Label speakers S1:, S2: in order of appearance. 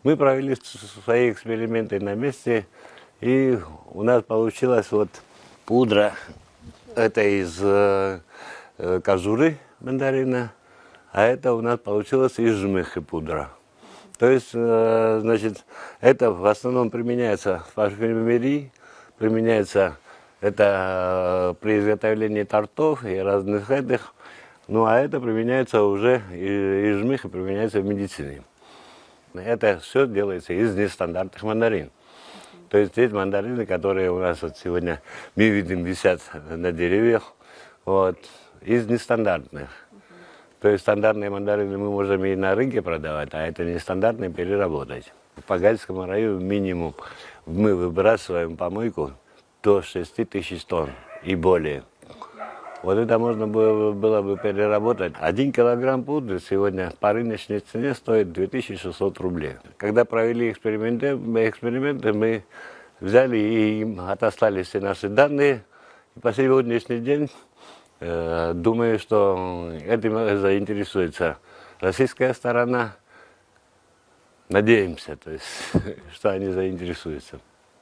S1: Мы провели свои эксперименты на месте, и у нас получилась вот пудра. Это из кожуры мандарина, а это у нас получилось из жмыхи пудра. То есть, значит, это в основном применяется в парфюмерии, применяется это при изготовлении тортов и разных этих. Ну, а это применяется уже, и жмых применяется в медицине. Это все делается из нестандартных мандарин. То есть есть мандарины, которые у нас вот сегодня, мы видим, висят на деревьях, вот, из нестандартных. То есть стандартные мандарины мы можем и на рынке продавать, а это нестандартные переработать. По Гальскому району минимум мы выбрасываем помойку до 6000 тонн и более. Вот это можно было бы переработать. 1 килограмм пудры сегодня по рыночной цене стоит 2600 рублей. Когда провели эксперименты мы взяли и им отослали все наши данные. И по сегодняшний день думаю, что этим заинтересуется российская сторона. Надеемся, то есть, что они заинтересуются.